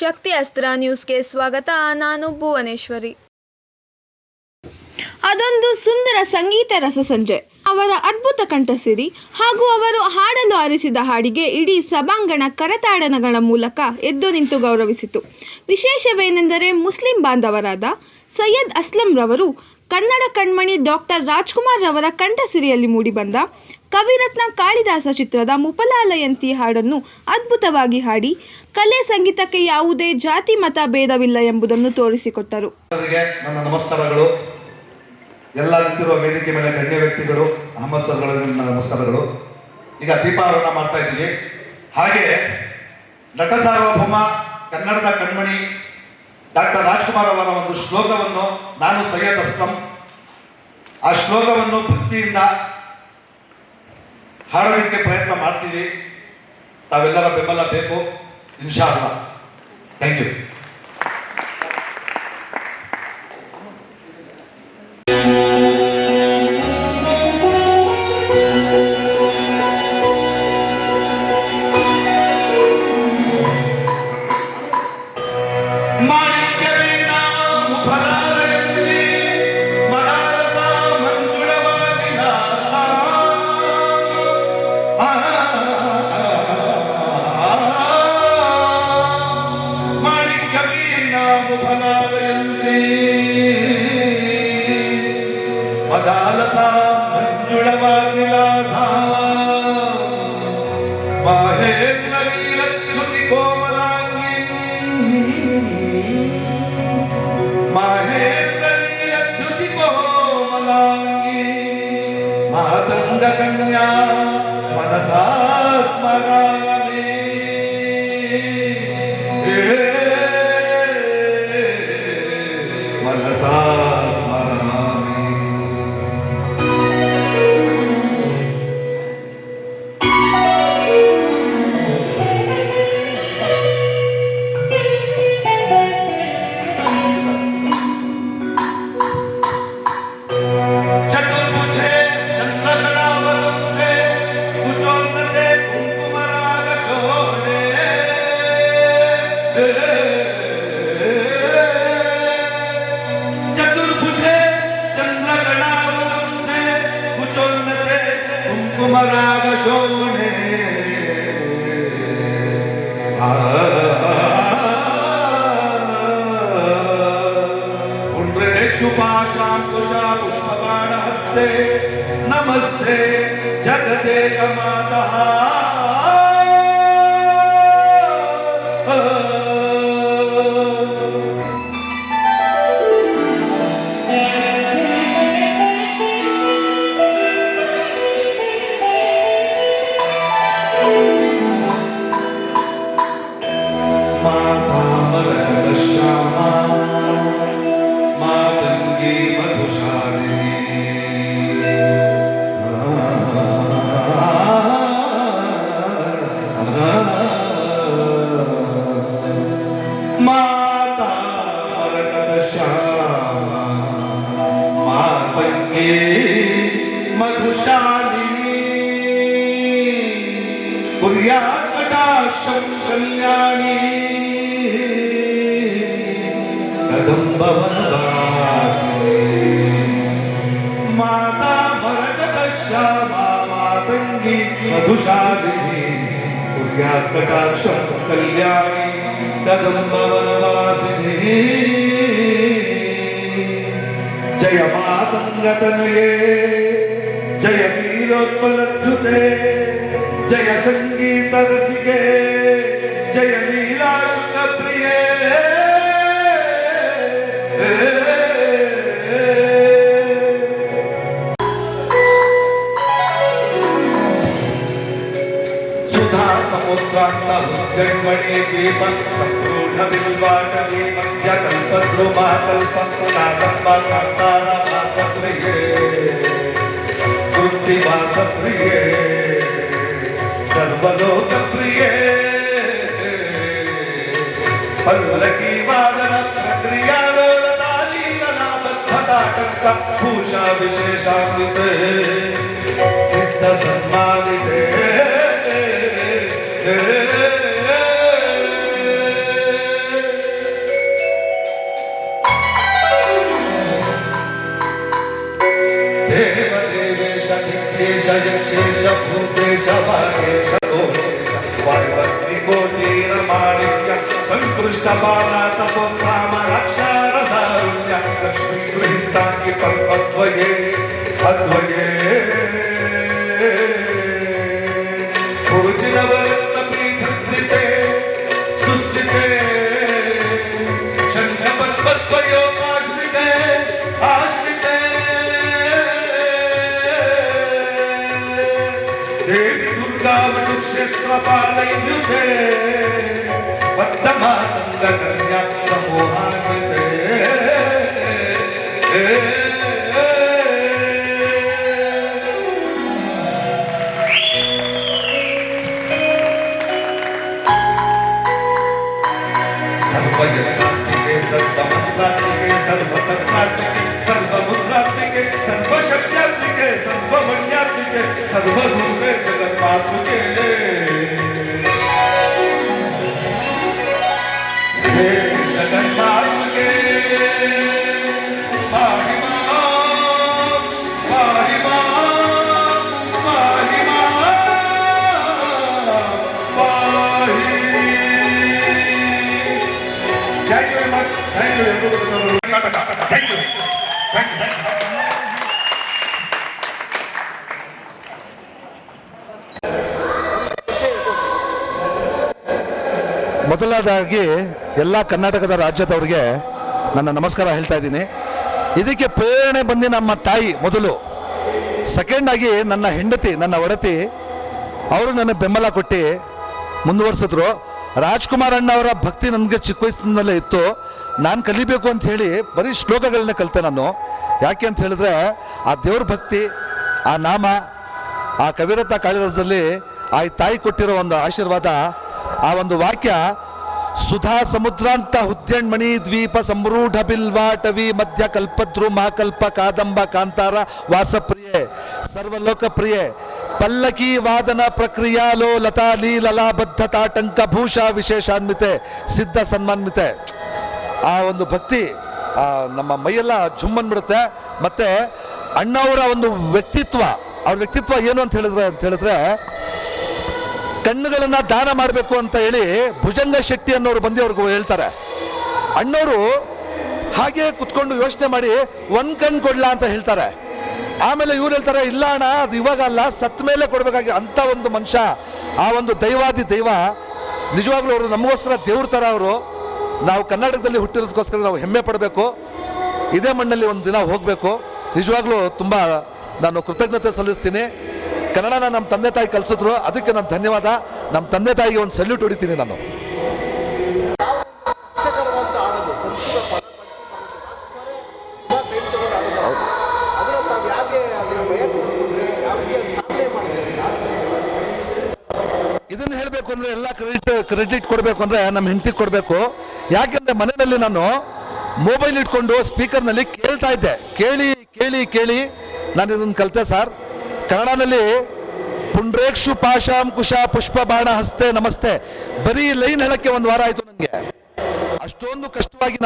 ಶಕ್ತಿ ಅಸ್ತ್ರ ನ್ಯೂಸ್ಗೆ ಸ್ವಾಗತ. ನಾನು ಭುವನೇಶ್ವರಿ. ಅದೊಂದು ಸುಂದರ ಸಂಗೀತ ರಸಸಂಜೆ. ಅವರ ಅದ್ಭುತ ಕಂಠಸಿರಿ ಹಾಗೂ ಅವರು ಹಾಡಲು ಆರಿಸಿದ ಹಾಡಿಗೆ ಇಡೀ ಸಭಾಂಗಣ ಕರತಾಡನಗಳ ಮೂಲಕ ಎದ್ದು ನಿಂತು ಗೌರವಿಸಿತು. ವಿಶೇಷವೇನೆಂದರೆ ಮುಸ್ಲಿಂ ಬಾಂಧವರಾದ ಸೈಯದ್ ಅಸ್ಲಂ ರವರು ಕನ್ನಡ ಕಣ್ಮಣಿ ಡಾಕ್ಟರ್ ರಾಜ್ಕುಮಾರ್ ರವರ ಕಂಠಸಿರಿಯಲ್ಲಿ ಮೂಡಿಬಂದ ಕವಿರತ್ನ ಕಾಳಿದಾಸ ಚಿತ್ರದ ಮುಪಲಾಲಯಂತಿ ಹಾಡನ್ನು ಅದ್ಭುತವಾಗಿ ಹಾಡಿ ಕಲೆ ಸಂಗೀತಕ್ಕೆ ಯಾವುದೇ ಜಾತಿ ಮತ ಭೇದವಿಲ್ಲ ಎಂಬುದನ್ನು ತೋರಿಸಿಕೊಟ್ಟರು. ನನ್ನ ನಮಸ್ಕಾರಗಳು. ಎಲ್ಲ ನಿಂತಿರುವ ವೇದಿಕೆ ಮೇಲೆ ಗಣ್ಯ ವ್ಯಕ್ತಿಗಳು, ಅಹಮದ್ ಸರ್ಗಳಿಗೆ ನಮಸ್ಕಾರಗಳು. ಈಗ ದೀಪಾವರಣ ಮಾಡ್ತಾ ಇದ್ದೀವಿ. ಹಾಗೆ ನಟ ಸಾರ್ವಭೌಮ ಕನ್ನಡದ ಕಣ್ಮಣಿ ಡಾಕ್ಟರ್ ರಾಜ್ಕುಮಾರ್ ಅವರ ಒಂದು ಶ್ಲೋಕವನ್ನು ನಾನು ಸೈಯದ್ ಅಸ್ಲಂ ಆ ಶ್ಲೋಕವನ್ನು ಭಕ್ತಿಯಿಂದ ಹಾಡೋದಕ್ಕೆ ಪ್ರಯತ್ನ ಮಾಡ್ತೀವಿ. ತಾವೆಲ್ಲರ ಬೆಂಬಲ ಬೇಕು ಇನ್ಶಾ ಅಲ್ಲಾ. Thank you. ಕನ್ಯಾ ಮನಸಾ ಸ್ಮರಾಮಿ ಮನಸಾ ಸ್ಮರಾಮಿ. कुमराग शोभने पुण्ड्रेक्षुपाशाङ्कुशा पुष्पबाणहस्ते नमस्ते जगदेक मातः. कटाक्षं कल्याणी कदम्बवनवासिनी माता भरतश्यामा मातंगी मधुशालिनी कुर्यात् कटाक्षं कल्याणी कदम्बवनवासिनी. जय मातंगतनये जय नीलोत्पलच्युते जय संगीत रसिके जय लीला शुक प्रिये. सुधा समुद्रांत गणमणि दीप संसूढ़ बिल्वाटवी मध्य कल्पद्रुमा कल्पकुला कंबा कांतारा वास प्रिये कृति वास प्रिये सर्वलोक प्रिये पल्लकी वादन प्रक्रियालोलताली कलाबद्धताटंक भूषा विशेषान्विते सिद्ध सन्मानिते ಲಕ್ಷ್ಮೀ ಗೃಹೀತಾಂಗಿ ಪದ್ಮದ್ವಯೇ ಅದ್ವಯೇ ಗುರುಜಿನವರತ್ನ ಪೀಠಸ್ಥಿತೆ ಸುಸ್ಥಿತೆ ಶಂಖ ಪದ್ಮದ್ವಯೋಪಾಶ್ರಿತೆ ಆಶ್ರಿತೆ ದೇವಿ ದುರ್ಗಾ ವೃಕ್ಷೇತ್ರಪಾಲೈಯುತೆ ಪದ್ಮಮಾತಂಗ ಕನ್ಯಾ ಸಮೂಹಾನ್ವಿತೆ ಸರ್ವಯತ್ನಾತ್ಮಿಕೆ ಸರ್ವಮಂತ್ರಾತ್ಮಿಕೆ ಸರ್ವತತ್ನಾತ್ಮಿಕೆ ಸರ್ವಮುದ್ರಾತ್ಮಿಕೆ ಸರ್ವಶಕ್ತ್ಯಾತ್ಮಿಕೆ ಸರ್ವಮಣ್ಯಾತ್ಮಿಕೆ ಸರ್ವರೂಪೇ ಜಗನ್ಮಾತ್ಮಿಕೆ ಹೇ ಜಗನ್ಮಾತ್ಮಿಕೆ ಪಾಹಿ ಮಾಂ, ಪಾಹಿ ಮಾಂ, ಪಾಹಿ ಮಾಂ, ಪಾಹಿ. Thank you very much. Thank you. Thank you. Thank you. ಮೊದಲದಾಗಿ ಎಲ್ಲ ಕರ್ನಾಟಕದ ರಾಜ್ಯದವರಿಗೆ ನನ್ನ ನಮಸ್ಕಾರ ಹೇಳ್ತಾ ಇದ್ದೀನಿ. ಇದಕ್ಕೆ ಪ್ರೇರಣೆ ಬಂದು ನಮ್ಮ ತಾಯಿ ಮೊದಲು, ಸೆಕೆಂಡ್ ಆಗಿ ನನ್ನ ಹೆಂಡತಿ, ನನ್ನ ಒಡತಿ, ಅವರು ನನ್ನ ಬೆಂಬಲ ಕೊಟ್ಟು ಮುಂದುವರ್ಸಿದ್ರು. ರಾಜ್ಕುಮಾರ್ ಅಣ್ಣ ಅವರ ಭಕ್ತಿ ನನಗೆ ಚಿಕ್ಕ ವಯಸ್ಸಿನಲ್ಲೇ ಇತ್ತು. ನಾನು ಕಲಿಬೇಕು ಅಂತ ಹೇಳಿ ಬರೀ ಶ್ಲೋಕಗಳನ್ನ ಕಲಿತೆ ನಾನು. ಯಾಕೆ ಅಂತ ಹೇಳಿದ್ರೆ ಆ ದೇವ್ರ ಭಕ್ತಿ, ಆ ನಾಮ, ಆ ಕವಿರತ್ನ ಕಾಳಿದಾಸದಲ್ಲಿ ಆ ತಾಯಿ ಕೊಟ್ಟಿರೋ ಒಂದು ಆಶೀರ್ವಾದ, ಆ ಒಂದು ವಾಕ್ಯ, ಸುಧಾ ಸಮುದ್ರಾಂತ ಹುದ್ಯಣ್ಮಣಿ ದ್ವೀಪ ಸಮೃಢ ಬಿಲ್ವಾಟವಿ ಮಧ್ಯ ಕಲ್ಪದ್ರು ಮಹಾಕಲ್ಪ ಕಾದಂಬ ಕಾಂತಾರ ವಾಸಪ್ರಿಯೆ ಸರ್ವಲೋಕಪ್ರಿಯೆ ಪಲ್ಲಕಿ ವಾದನ ಪ್ರಕ್ರಿಯಾಲೋ ಲತಾ ಲೀಲಲಾಬದ್ಧ ತಾಟಂಕ ಭೂಷಾ ವಿಶೇಷಾನ್ವಿತೆ ಸಿದ್ಧ ಸನ್ಮಾನ್ವಿತೆ. ಆ ಒಂದು ಭಕ್ತಿ ನಮ್ಮ ಮೈಯೆಲ್ಲ ಜುಮ್ಮನ್ಬಿಡುತ್ತೆ. ಮತ್ತೆ ಅಣ್ಣವರ ಒಂದು ವ್ಯಕ್ತಿತ್ವ, ಅವ್ರ ವ್ಯಕ್ತಿತ್ವ ಏನು ಅಂತ ಹೇಳಿದ್ರೆ ಕಣ್ಣುಗಳನ್ನ ದಾನ ಮಾಡಬೇಕು ಅಂತ ಹೇಳಿ ಭುಜಂಗ ಶೆಟ್ಟಿ ಅನ್ನೋರು ಬಂದು ಅವ್ರಿಗೂ ಹೇಳ್ತಾರೆ. ಅಣ್ಣವರು ಹಾಗೆ ಕುತ್ಕೊಂಡು ಯೋಚನೆ ಮಾಡಿ ಒಂದ್ ಕಣ್ ಕೊಡ್ಲಾ ಅಂತ ಹೇಳ್ತಾರೆ. ಆಮೇಲೆ ಇವ್ರು ಹೇಳ್ತಾರೆ, ಇಲ್ಲ ಅಣ್ಣ ಅದು ಇವಾಗ ಅಲ್ಲ, ಸತ್ ಮೇಲೆ ಕೊಡ್ಬೇಕಾಗಿ ಅಂತ ಒಂದು ಮನುಷ್ಯ, ಆ ಒಂದು ದೈವಾದಿ ದೈವ. ನಿಜವಾಗ್ಲೂ ಅವರು ನಮಗೋಸ್ಕರ ದೇವ್ರ ಥರ ಅವರು. ನಾವು ಕರ್ನಾಟಕದಲ್ಲಿ ಹುಟ್ಟಿರೋದಕ್ಕೋಸ್ಕರ ನಾವು ಹೆಮ್ಮೆ ಪಡಬೇಕು. ಇದೇ ಮಣ್ಣಲ್ಲಿ ಒಂದು ದಿನ ಹೋಗಬೇಕು. ನಿಜವಾಗ್ಲೂ ತುಂಬ ನಾನು ಕೃತಜ್ಞತೆ ಸಲ್ಲಿಸ್ತೀನಿ. ಕನ್ನಡನ ನಮ್ಮ ತಂದೆ ತಾಯಿ ಕಲಿಸಿದ್ರು, ಅದಕ್ಕೆ ನಾನು ಧನ್ಯವಾದ. ನಮ್ಮ ತಂದೆ ತಾಯಿಗೆ ಒಂದು ಸಲ್ಯೂಟ್ ಹೊಡಿತೀನಿ ನಾನು. ಇದನ್ನು ಹೇಳಬೇಕು ಅಂದರೆ ಎಲ್ಲ ಕ್ರೆಡಿಟ್ ಕೊಡಬೇಕು ಅಂದರೆ ನಮ್ಮ ಹೆಂಡತಿಗೆ ಕೊಡಬೇಕು. ಯಾಕೆಂದರೆ ಮನೆಯಲ್ಲಿ ನಾನು ಮೊಬೈಲ್ ಇಟ್ಕೊಂಡು ಸ್ಪೀಕರ್ನಲ್ಲಿ ಕೇಳ್ತಾ ಇದ್ದೆ. ಕೇಳಿ ಕೇಳಿ ಕೇಳಿ ನಾನು ಇದನ್ನು ಕಲಿತೆ ಸರ್. ಕನ್ನಡನಲ್ಲಿ ಪುಂಡ್ರೇಕ್ಷು ಪಾಶಾಂ ಕುಶ ಪುಷ್ಪ ಬಾಣ ಹಸ್ತೆ ನಮಸ್ತೆ ಬರೀ ಲೈನ್ ಹೇಳಕ್ಕೆ ಒಂದು ವಾರ ಆಯಿತು ನನಗೆ. ಅಷ್ಟೊಂದು ಕಷ್ಟವಾಗಿ ನಾನು